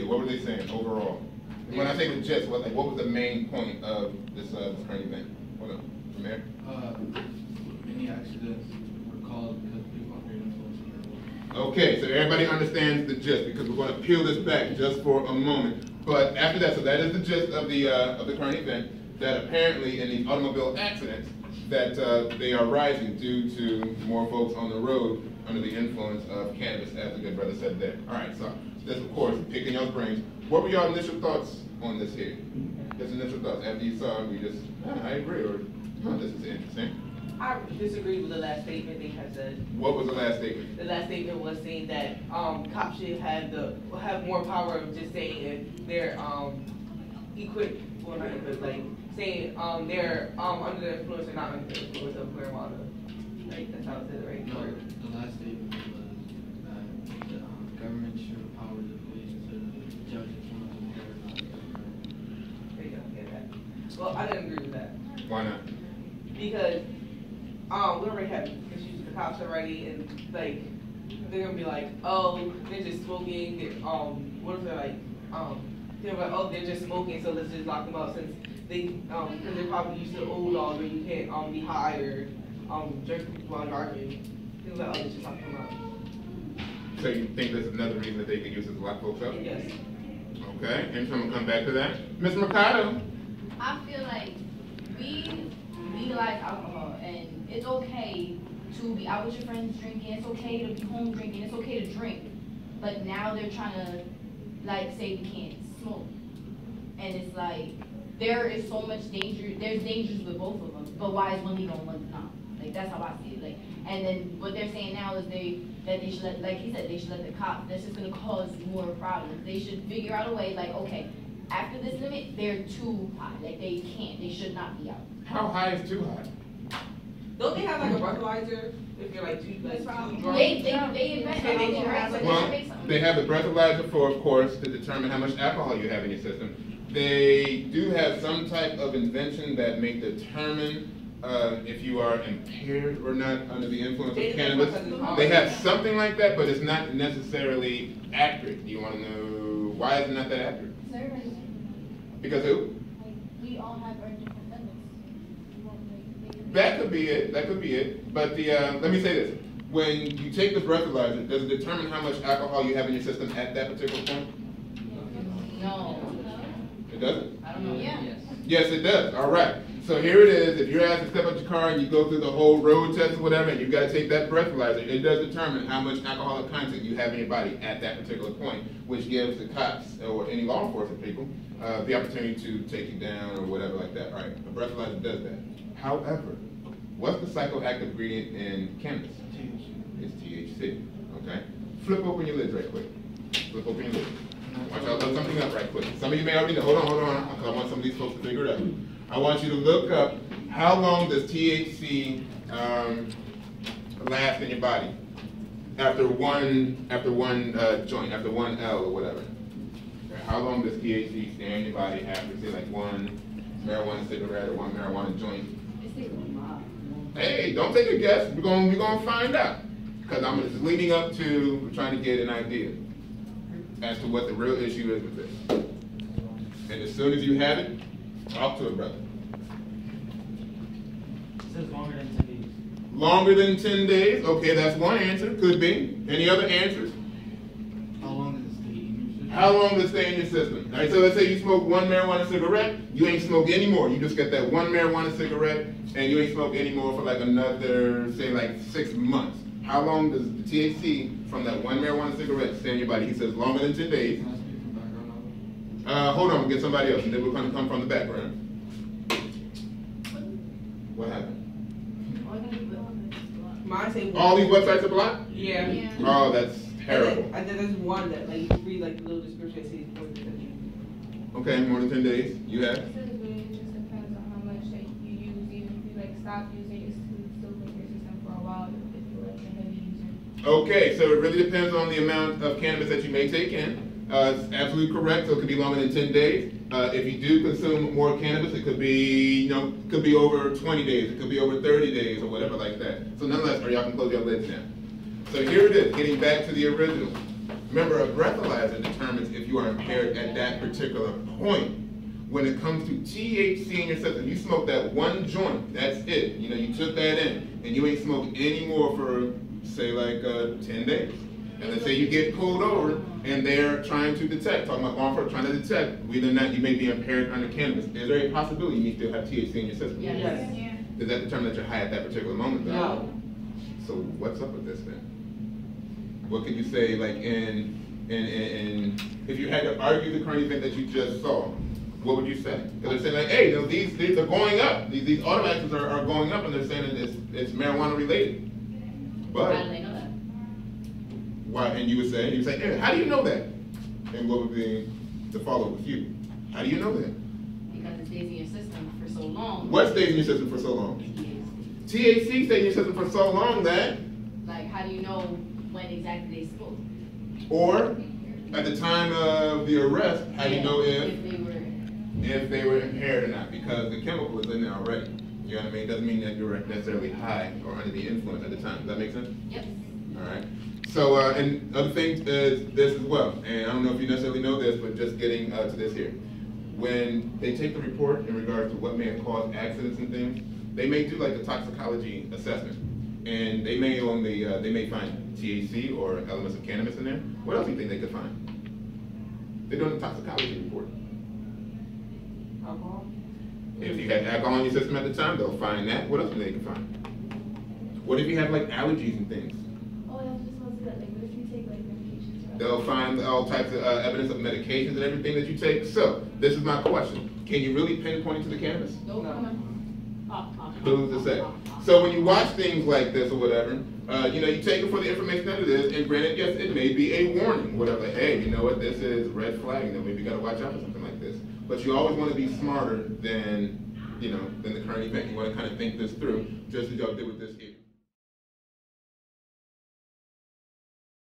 What were they saying overall? When I say the gist, what was the main point of this current event? Hold on, from there. Many accidents were caused because people are being influenced. Okay, so everybody understands the gist because we're going to peel this back just for a moment. But after that, so that is the gist of the current event. That apparently in these automobile accidents, that they are rising due to more folks on the road under the influence of cannabis, as the good brother said there. All right, so this, of course, picking y'all's brains. What were y'all initial thoughts on this here? Just initial thoughts after you saw it, we just, I agree, or this is interesting. I disagree with the last statement they had said. What was the last statement? The last statement was saying that cops should have more power of just saying if they're equipped, well not equipped, like saying they're under the influence or not under the influence of marijuana. Right? That's how it said it, right? No, the last statement was that the government should empower the police to judge if someone's impaired or not. There you go, get that. Well, I didn't agree with that. Why not? Because we already have issues with the cops already, and like they're gonna be like, oh, they're just smoking. What if they're like, they're like, oh, they're just smoking, so let's just lock them up since they, because they're probably used to old laws where you can't be high or drink while driving. Things like, oh, let's just lock them up. So you think there's another reason that they could use it to lock folks up? Yes. Okay, and so I'm gonna come back to that. Ms. Mercado. I feel like we legalize alcohol, and it's okay to be out with your friends drinking, it's okay to be home drinking, it's okay to drink. But now they're trying to, like, say we can't smoke. And it's like, there is so much danger, there's dangers with both of them, but why is one legal and one's not? Like, that's how I see it. Like, and then what they're saying now is that they should let, like he said, they should let the cops, that's just gonna cause more problems. They should figure out a way, like, okay, after this limit, they're too high. Like, they should not be out. How high is too high? Don't they have like a breathalyzer if you're like too drunk? They invent it, right? So Well, they should make something. they have the breathalyzer for, of course, to determine how much alcohol you have in your system. They do have some type of invention that may determine if you are impaired or not under the influence of cannabis. They have something like that, but it's not necessarily accurate. Do you want to know why is it not that accurate? Because who? We all have our different limits. That could be it. That could be it. But let me say this: when you take the breathalyzer, does it determine how much alcohol you have in your system at that particular point? No. It doesn't. I don't know. Yeah. Yes, it does. All right. So here it is. If you're asked to step out your car and you go through the whole road test or whatever, and you've got to take that breathalyzer, it does determine how much alcoholic content you have in your body at that particular point, which gives the cops or any law enforcement people the opportunity to take you down or whatever like that. All right. The breathalyzer does that. However, what's the psychoactive ingredient in cannabis? It's THC. Okay. Flip open your lids right quick. Flip open your lids. Watch out, look something up right quick. Some of you may already know. Hold on. I want some of these folks to figure it out. I want you to look up how long does THC last in your body after one joint, after one L or whatever. How long does THC stay in your body after, say, like one marijuana cigarette or one marijuana joint? Hey, don't take a guess. We're gonna find out because I'm just leading up to we're trying to get an idea as to what the real issue is with this. And as soon as you have it, talk to it, brother. It says longer than 10 days. Longer than 10 days? Okay, that's one answer. Could be. Any other answers? How long does it stay in your system? How long does it stay in your system? All right, so let's say you smoke one marijuana cigarette, you ain't smoke anymore. You just got that one marijuana cigarette, and you ain't smoke anymore for like another, say like 6 months. How long does the THC from that one marijuana cigarette stay in your body? He says longer than 10 days. Hold on, we'll get somebody else, and then we're going to come from the background. What happened? Mine say All these websites are blocked? Yeah. Oh, that's terrible. And then there's one that like you read like the little description that says more than 10 days. Okay, more than 10 days. You have? It says really it just depends on how much like you use. Even if you like stop using it, it's still in your system for a while if you're like a heavy user. Okay, so it really depends on the amount of cannabis that you may take in. It's absolutely correct, so it could be longer than 10 days. If you do consume more cannabis, it could be, could be over 20 days, it could be over 30 days or whatever like that. So nonetheless, y'all can close your lids now. So here it is, getting back to the original. Remember, a breathalyzer determines if you are impaired at that particular point. When it comes to THC in your system, you smoke that one joint, that's it. You know, you took that in, and you ain't smoked any more for, say, like 10 days. And let's say you get pulled over, and they're trying to detect, talking about law enforcement trying to detect whether or not you may be impaired under cannabis. Is there a possibility you still have THC in your system? Yes. Yeah. Does that determine that you're high at that particular moment, though? No. So what's up with this then? What could you say, like, if you had to argue the current event that you just saw, what would you say? Because they're saying, like, hey, these are going up. These automatics are going up, and they're saying that it's marijuana related. But How do they know that? why? And you would say, hey, how do you know that? And what would be the follow with you? How do you know that? Because it stays in your system for so long. What stays in your system for so long? THC. THC stays in your system for so long that, Like, how do you know when exactly they spoke? or at the time of the arrest, how do you know if they were impaired or not? Because the chemical is in there already. You know what I mean? It doesn't mean that you're necessarily high or under the influence at the time. Does that make sense? Yep. All right. So, and other things is this as well. And I don't know if you necessarily know this, but just getting to this here. When they take the report in regards to what may have caused accidents and things, they may do like a toxicology assessment. And they may only, they may find THC or elements of cannabis in there. What else do you think they could find? They're doing a toxicology report. Alcohol? If you had alcohol in your system at the time, they'll find that. What else do they can find? What if you have like allergies and things? Oh, I was just supposed to say, like, what if you take, like, medications? Right? They'll find all types of evidence of medications and everything that you take. So, this is my question. Can you really pinpoint it to the cannabis? Nope. No. Who's to say? So when you watch things like this or whatever, you know, you take it for the information that it is, and granted, yes, it may be a warning, whatever. Hey, you know what, this is red flag, you know, maybe you gotta watch out for something like this. But you always wanna be smarter than, you know, than the current event. You wanna kind of think this through, just as y'all did with this.